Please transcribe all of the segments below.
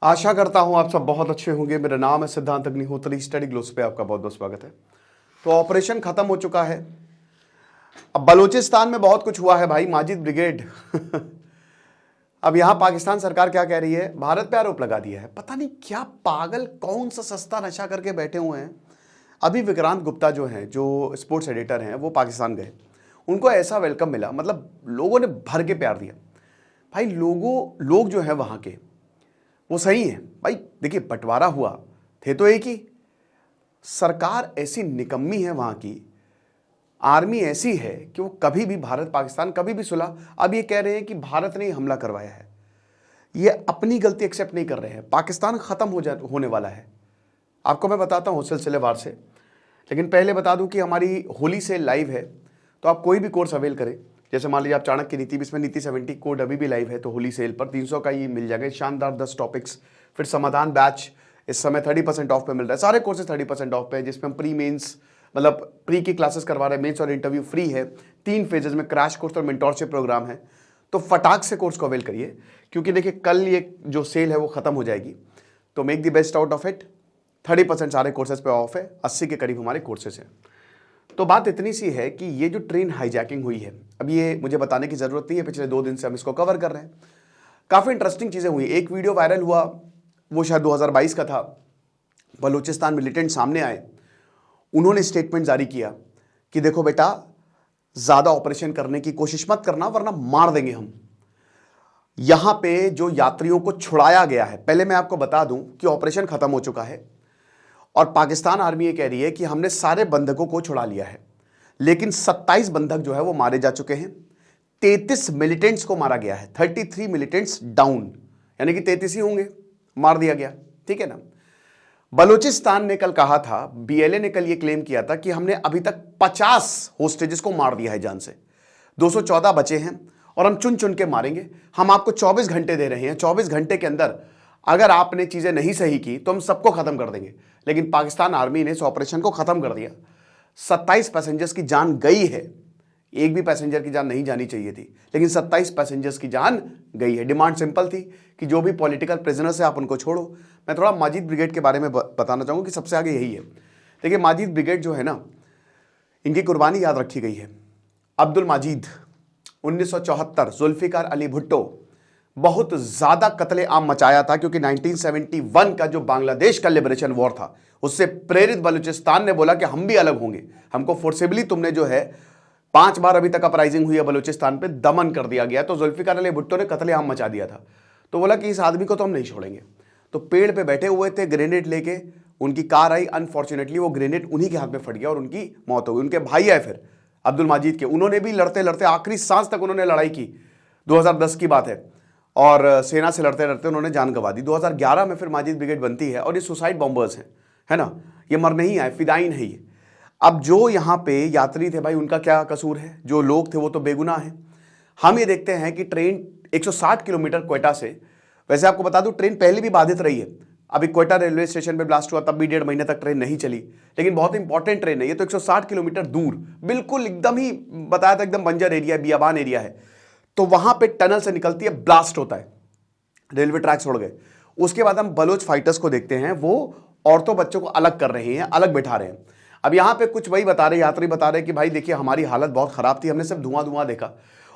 आशा करता हूं आप सब बहुत अच्छे होंगे। मेरा नाम है सिद्धांत अग्निहोत्री। स्टडी ग्लोस पे आपका बहुत बहुत स्वागत है। तो ऑपरेशन खत्म हो चुका है। अब बलूचिस्तान में बहुत कुछ हुआ है भाई। माजिद ब्रिगेड अब यहां पाकिस्तान सरकार क्या कह रही है, भारत पे आरोप लगा दिया है। पता नहीं क्या पागल कौन सा सस्ता नशा करके बैठे हुए हैं। अभी विक्रांत गुप्ता जो हैं, जो स्पोर्ट्स एडिटर हैं, वो पाकिस्तान गए। उनको ऐसा वेलकम मिला, मतलब लोगों ने भर के प्यार दिया भाई। लोग जो है वहां के वो सही है भाई। देखिए बंटवारा हुआ, थे तो एक ही। सरकार ऐसी निकम्मी है वहां की, आर्मी ऐसी है कि वो कभी भी भारत पाकिस्तान कभी भी सुलह। अब ये कह रहे हैं कि भारत ने हमला करवाया है, ये अपनी गलती एक्सेप्ट नहीं कर रहे हैं। पाकिस्तान खत्म होने वाला है। आपको मैं बताता हूँ सिलसिलेवार से, लेकिन पहले बता दूं कि हमारी होली सेल लाइव है। तो आप कोई भी कोर्स अवेल करें। जैसे मान लीजिए आप चाणक्य नीति, इसमें नीति 70 कोड अभी भी लाइव है, तो होली सेल पर 300 का ये मिल जाएगा। शानदार 10 टॉपिक्स। फिर समाधान बैच इस समय 30% ऑफ पे मिल रहा है। सारे कोर्सेज 30% ऑफ पे है, जिसमें हम प्री मेंस, मतलब प्री की क्लासेस करवा रहे हैं। मेंस और इंटरव्यू फ्री है। 3 फेजेस में क्रैश कोर्स और मेंटोरशिप प्रोग्राम है। तो फटाक से कोर्स को अवेल करिए, क्योंकि देखिए कल ये जो सेल है वो खत्म हो जाएगी। तो make the best out of it. 30% सारे कोर्सेज पे ऑफ है। 80 के करीब हमारे कोर्सेज हैं। तो बात इतनी सी है कि ये जो ट्रेन हाईजैकिंग हुई है, अब ये मुझे बताने की जरूरत नहीं है, पिछले 2 दिन से हम इसको कवर कर रहे हैं। काफी इंटरेस्टिंग चीजें हुई। एक वीडियो वायरल हुआ, वो शायद 2022 का था। बलूचिस्तान मिलिटेंट सामने आए, उन्होंने स्टेटमेंट जारी किया कि देखो बेटा, ज्यादा ऑपरेशन करने की कोशिश मत करना वरना मार देंगे हम। यहां पे जो यात्रियों को छुड़ाया गया है, पहले मैं आपको बता दूं कि ऑपरेशन खत्म हो चुका है और पाकिस्तान आर्मी ये कह रही है कि हमने सारे बंधकों को छुड़ा लिया है, लेकिन 27 बंधक जो है वो मारे जा चुके हैं। 33 मिलिटेंट्स को मारा गया है। 33 मिलिटेंट्स डाउन, यानी कि 33 ही होंगे, मार दिया गया। ठीक है ना। बलूचिस्तान ने कल कहा था, बीएलए ने कल ये क्लेम किया था कि हमने अभी तक 50 होस्टेजेस को मार दिया है जान से। 214 बचे हैं और हम चुन चुन के मारेंगे। हम आपको 24 घंटे दे रहे हैं। 24 घंटे के अंदर अगर आपने चीजें नहीं सही की तो हम सबको खत्म कर देंगे। लेकिन पाकिस्तान आर्मी ने इस ऑपरेशन को खत्म कर दिया। 27 पैसेंजर्स की जान गई है। एक भी पैसेंजर की जान नहीं जानी चाहिए थी, लेकिन 27 पैसेंजर्स की जान गई है। डिमांड सिंपल थी कि जो भी पॉलिटिकल प्रिजनर्स है आप उनको छोड़ो। मैं थोड़ा माजिद ब्रिगेड के बारे में बताना चाहूंगा कि सबसे आगे यही है। देखिए माजिद ब्रिगेड जो है ना, इनकी कुर्बानी याद रखी गई है। अब्दुल माजिद 1974, जुल्फिकार अली भुट्टो, बहुत ज्यादा कत्ले आम मचाया था, क्योंकि 1971 का जो बांग्लादेश का लिबरेशन वॉर था, उससे प्रेरित बलूचिस्तान ने बोला कि हम भी अलग होंगे। हमको फोर्सेबली तुमने जो है 5 बार अभी तक अपराइजिंग हुई है बलूचिस्तान पे, दमन कर दिया गया। तो जुल्फिकार अली भुट्टो ने कत्ले आम मचा दिया था। तो बोला कि इस आदमी को तो हम नहीं छोड़ेंगे। तो पेड़ पे बैठे हुए थे, ग्रेनेड लेके उनकी कार आई। अनफॉर्चुनेटली वो ग्रेनेड उन्हीं के हाथ में फट गया और उनकी मौत हो गई। उनके भाई आए फिर अब्दुल माजिद के, उन्होंने भी लड़ते लड़ते आखिरी सांस तक उन्होंने लड़ाई की। 2010 की बात है, और सेना से लड़ते लड़ते उन्होंने जान गंवा दी। 2011 में फिर माजिद ब्रिगेड बनती है और ये सुसाइड बॉम्बर्स हैं, है ना। ये मर नहीं आए, फिदाइन है ये। अब जो यहाँ पे यात्री थे भाई, उनका क्या कसूर है? जो लोग थे वो तो बेगुनाह हैं। हम ये देखते हैं कि ट्रेन 160 किलोमीटर क्वेटा से, वैसे आपको बता दूं ट्रेन पहले भी बाधित रही है। अभी क्वेटा रेलवे स्टेशन पे ब्लास्ट हुआ, तब भी 1.5 महीने तक ट्रेन नहीं चली, लेकिन बहुत इंपॉर्टेंट ट्रेन है ये। तो 160 किलोमीटर दूर, बिल्कुल एकदम ही बताया था, एकदम बंजर एरिया, बियाबान एरिया है। तो वहां पे टनल से निकलती है, ब्लास्ट होता है, रेलवे ट्रैक्स उड़ गए। उसके बाद हम बलोच फाइटर्स को देखते हैं, वो औरतों बच्चों को अलग कर रहे हैं, अलग बैठा रहे हैं। अब यहां पे कुछ वही बता रहे, यात्री बता रहे कि भाई देखिए हमारी हालत बहुत खराब थी, हमने सिर्फ धुआं धुआं देखा।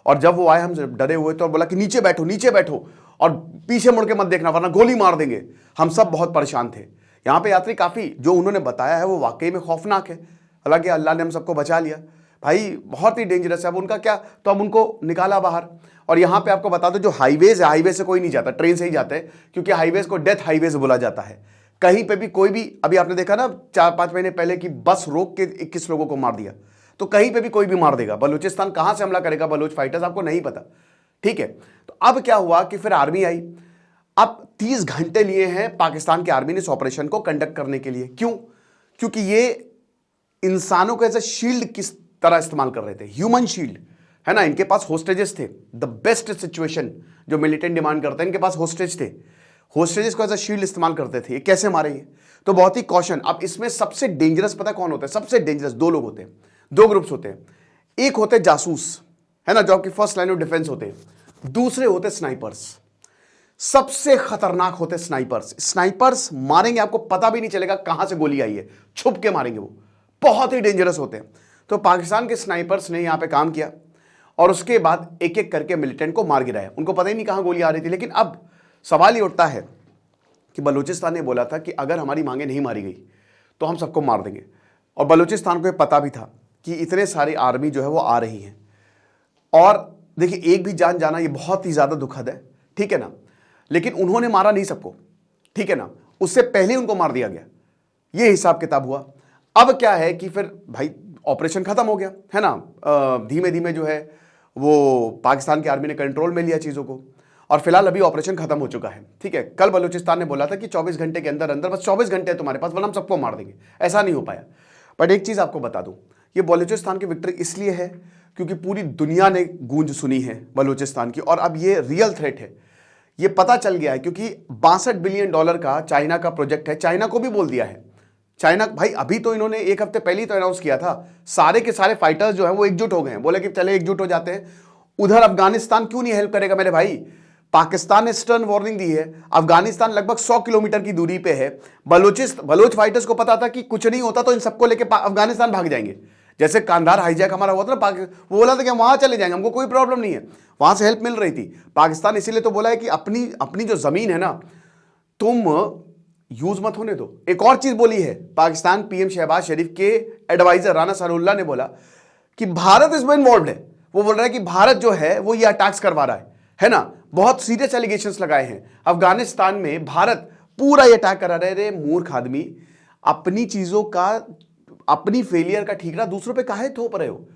और जब वो आए हम डरे हुए थे और बोला कि नीचे बैठो नीचे बैठो और पीछे मुड़ के मत देखना वरना गोली मार देंगे। हम सब बहुत परेशान थे। यहाँ पे यात्री काफी, जो उन्होंने बताया है वो वाकई में खौफनाक है। हालांकि अल्लाह ने हम सबको बचा लिया भाई, बहुत ही डेंजरस है। अब उनका क्या, तो अब उनको निकाला बाहर। और यहाँ पे आपको बता दो, जो हाईवेज है, हाईवे से कोई नहीं जाता, ट्रेन से ही जाते हैं, क्योंकि हाईवेज को डेथ हाईवेज बोला जाता है। कहीं पे भी कोई भी, अभी आपने देखा ना 4-5 महीने पहले की बस रोक के 21 लोगों को मार दिया, तो कहीं पे भी कोई भी मार देगा। बलूचिस्तान कहां से हमला करेगा बलूच फाइटर्स, आपको नहीं पता। ठीक है। तो अब क्या हुआ कि फिर आर्मी आई। अब 30 घंटे लिए हैं पाकिस्तान की आर्मी ने इस ऑपरेशन को कंडक्ट करने के लिए। क्यों? क्योंकि ये इंसानों को एज ए शील्ड किस तरह इस्तेमाल कर रहे थे, ह्यूमन शील्ड, है ना। इनके पास होस्टेजेस थे, द बेस्ट सिचुएशन जो मिलिटेंट डिमांड करते हैं, इनके पास होस्टेज थे। होस्टेजेस को एज ए शील्ड इस्तेमाल करते थे। ये कैसे मारे ये, तो बहुत ही कॉशन। अब इसमें सबसे डेंजरस पता कौन होता है? सबसे डेंजरस 2 लोग होते हैं, 2 ग्रुप्स होते हैं। एक होते जासूस, है ना, जो आपकी फर्स्ट लाइन ऑफ डिफेंस होते हैं। दूसरे होते स्नाइपर्स। सबसे खतरनाक होते स्नाइपर्स। स्नाइपर्स मारेंगे, आपको पता भी नहीं चलेगा कहां से गोली आई है, छुप के मारेंगे, वो बहुत ही डेंजरस होते हैं। तो पाकिस्तान के स्नाइपर्स ने यहां पे काम किया और उसके बाद एक एक करके मिलिटेंट को मार गिराया। उनको पता ही नहीं कहां गोली आ रही थी। लेकिन अब सवाल ये उठता है कि बलूचिस्तान ने बोला था कि अगर हमारी मांगे नहीं मारी गई तो हम सबको मार देंगे, और बलूचिस्तान को ये पता भी था कि इतने सारी आर्मी जो है वो आ रही है। और देखिए, एक भी जान जाना ये बहुत ही ज्यादा दुखद है, ठीक है ना, लेकिन उन्होंने मारा नहीं सबको, ठीक है ना, उससे पहले उनको मार दिया गया, ये हिसाब किताब हुआ। अब क्या है कि फिर भाई ऑपरेशन खत्म हो गया है ना, धीमे धीमे जो है वो पाकिस्तान की आर्मी ने कंट्रोल में लिया चीजों को, और फिलहाल अभी ऑपरेशन खत्म हो चुका है, ठीक है। कल बलूचिस्तान ने बोला था कि 24 घंटे के अंदर अंदर, बस 24 घंटे है तुम्हारे पास, वरना हम सबको मार देंगे। ऐसा नहीं हो पाया। बट एक चीज आपको बता दूं, ये बलूचिस्तान की विक्ट्री इसलिए है क्योंकि पूरी दुनिया ने गूंज सुनी है बलूचिस्तान की, और अब ये रियल थ्रेट है, ये पता चल गया है। क्योंकि $62 बिलियन का चाइना का प्रोजेक्ट है, चाइना को भी बोल दिया है। चाइना भाई अभी तो इन्होंने एक हफ्ते पहले ही तो अनाउंस किया था, सारे के सारे फाइटर्स जो हैं वो एकजुट हो गए हैं, बोले कि चले एकजुट हो जाते हैं। उधर अफगानिस्तान क्यों नहीं हेल्प करेगा मेरे भाई? पाकिस्तान ने स्टर्न वार्निंग दी है, अफगानिस्तान लगभग 100 किलोमीटर की दूरी पे है। बलोच फाइटर्स को पता था कि कुछ नहीं होता तो इन सबको लेके अफगानिस्तान भाग जाएंगे। जैसे कांधार हाईजैक हमारा हुआ था ना, वो बोला था कि हम वहां चले जाएंगे, हमको कोई प्रॉब्लम नहीं है, वहां से हेल्प मिल रही थी। पाकिस्तान इसीलिए तो बोला है कि अपनी जो जमीन है ना, तुम यूज मत होने दो। एक और चीज बोली है पाकिस्तान पीएम शहबाज शरीफ के एडवाइजर राना सनाउल्लाह ने बोला कि भारत इसमें इन्वॉल्व है। वो बोल रहा है कि भारत जो है वो ये अटैक्स करवा रहा है ना, बहुत सीरियस एलिगेशंस लगाए हैं अफगानिस्तान में, भारत पूरा ये अटैक करा रहे। रे मूर्ख आदमी, अपनी चीजों का, अपनी फेलियर का ठीकरा दूसरों पे काहे थोप रहे हो?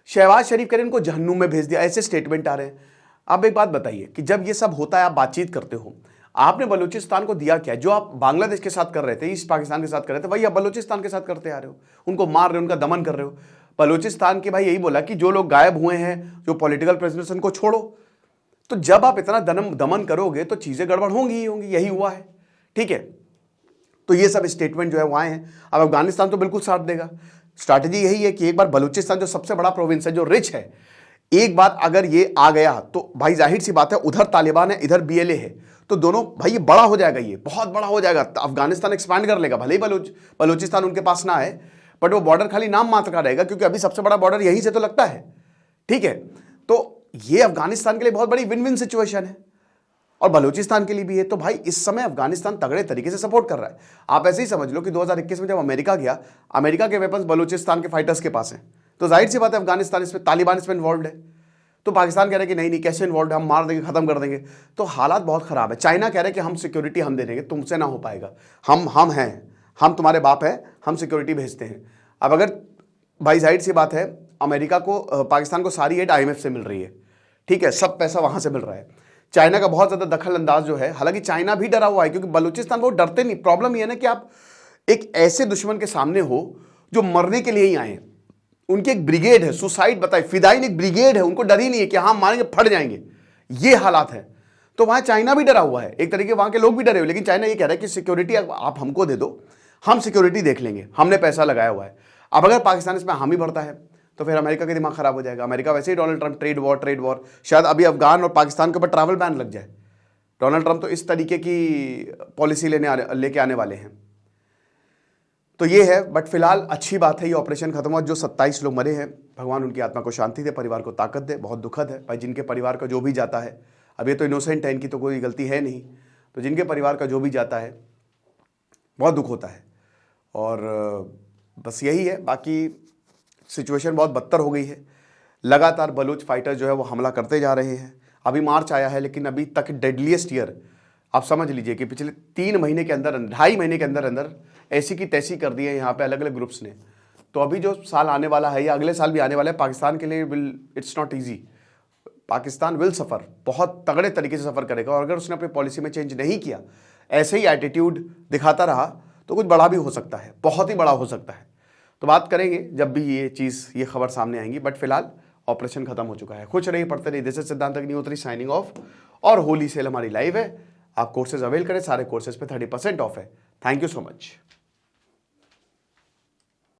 शहबाज शरीफ कह रहे इनको जहन्नुम में भेज दिया, ऐसे स्टेटमेंट आ रहे हैं। अब एक बात बताइए कि जब ये सब होता है, आप बातचीत करते हो, आपने बलूचिस्तान को दिया क्या? जो आप बांग्लादेश के साथ कर रहे थे, ईस्ट पाकिस्तान के साथ कर रहे थे, वही आप बलूचिस्तान के साथ करते आ रहे हो। उनको मार रहे हो, उनका दमन कर रहे हो। बलूचिस्तान के भाई यही बोला कि जो लोग गायब हुए हैं, जो पॉलिटिकल प्रिजनर्स, उनको छोड़ो। तो जब आप इतना दमन करोगे तो चीजें गड़बड़ होंगी ही होंगी, यही हुआ है, ठीक है। तो ये सब स्टेटमेंट जो है वो आए हैं। अब अफगानिस्तान तो बिल्कुल साथ देगा। स्ट्रैटेजी यही है कि एक बार बलूचिस्तान जो सबसे बड़ा प्रोविंस है, जो रिच है, एक बार अगर ये आ गया तो भाई जाहिर सी बात है, उधर तालिबान है, इधर बीएलए है, तो दोनों भाई ये बड़ा हो जाएगा, ये बहुत बड़ा हो जाएगा। अफगानिस्तान एक्सपैंड कर लेगा, भले ही बलूचिस्तान उनके पास ना है, बट वो बॉर्डर खाली नाम मात्र का रहेगा, क्योंकि अभी सबसे बड़ा बॉर्डर यहीं से तो लगता है, ठीक है। तो ये अफगानिस्तान के लिए बहुत बड़ी विन विन सिचुएशन है, और बलूचिस्तान के लिए भी है। तो भाई इस समय अफगानिस्तान तगड़े तरीके से सपोर्ट कर रहा है। आप ऐसे ही समझ लो कि 2021 में जब अमेरिका गया, अमेरिका के वेपन्स बलूचिस्तान के फाइटर्स के पास हैं, तो जाहिर सी बात है अफगानिस्तान इसमें, तालिबान इसमें इन्वॉल्व है। तो पाकिस्तान कह रहा है कि नहीं नहीं, कैसे इन्वॉल्व है, हम मार देंगे, खत्म कर देंगे। तो हालात बहुत खराब है। चाइना कह रहा है कि हम सिक्योरिटी हम दे देंगे, तुमसे ना हो पाएगा, हम हैं, हम तुम्हारे बाप हैं, हम सिक्योरिटी भेजते हैं। अब अगर भाई जाहिर सी बात है, अमेरिका को, पाकिस्तान को सारी एड IMF से मिल रही है, ठीक है, सब पैसा वहां से मिल रहा है। चाइना का बहुत ज्यादा दखल अंदाज जो है, हालांकि चाइना भी डरा हुआ है, क्योंकि बलूचिस्तान वो डरते नहीं। प्रॉब्लम ये है ना कि आप एक ऐसे दुश्मन के सामने हो जो मरने के लिए ही आए हैं, उनकी एक ब्रिगेड है, सुसाइड बताए, फिदाइन एक ब्रिगेड है, उनको डर ही नहीं है कि हाँ मारेंगे फट जाएंगे, ये हालात है। तो वहां चाइना भी डरा हुआ है, एक तरीके वहां के लोग भी डरे हुए, लेकिन चाइना ये कह रहा है कि सिक्योरिटी आप हमको दे दो, हम सिक्योरिटी देख लेंगे, हमने पैसा लगाया हुआ है। अब अगर पाकिस्तान इसमें हामी भरता है तो फिर अमेरिका का दिमाग खराब हो जाएगा। अमेरिका वैसे ही डोनाल्ड ट्रंप ट्रेड वॉर, शायद अभी अफगान और पाकिस्तान के ऊपर ट्रैवल बैन लग जाए। डोनाल्ड ट्रंप तो इस तरीके की पॉलिसी लेके आने वाले हैं। तो ये है, बट फिलहाल अच्छी बात है, ये ऑपरेशन खत्म हुआ। जो 27 लोग मरे हैं, भगवान उनकी आत्मा को शांति दे, परिवार को ताकत दे। बहुत दुखद है भाई, जिनके परिवार का जो भी जाता है, अब ये तो इनोसेंट है, इनकी तो कोई गलती है नहीं, तो जिनके परिवार का जो भी जाता है बहुत दुख होता है। और बस यही है, बाकी सिचुएशन बहुत बदतर हो गई है। लगातार बलूच फाइटर जो है वो हमला करते जा रहे हैं। अभी मार्च आया है, लेकिन अभी तक डेडलीस्ट ईयर आप समझ लीजिए कि पिछले 3 महीने के अंदर, 2.5 महीने के अंदर अंदर ऐसी की तैसी कर दी है यहाँ पे अलग अलग ग्रुप्स ने। तो अभी जो साल आने वाला है या अगले साल भी आने वाला है, पाकिस्तान के लिए it's not easy. Pakistan will suffer, बहुत तगड़े तरीके से सफ़र करेगा, और अगर उसने अपनी पॉलिसी में चेंज नहीं किया, ऐसे ही एटीट्यूड दिखाता रहा, तो कुछ बड़ा भी हो सकता है, बहुत ही बड़ा हो सकता है। तो बात करेंगे जब भी ये खबर सामने आएंगी, बट फिलहाल ऑपरेशन खत्म हो चुका है। खुश रहिए, पढ़ते रहिए। दिस इज सिद्धांत अग्निहोत्री साइनिंग ऑफ। और होली सेल हमारी लाइव है, आप कोर्सेज अवेल करें, सारे कोर्सेज पे 30% ऑफ है। Thank you so much.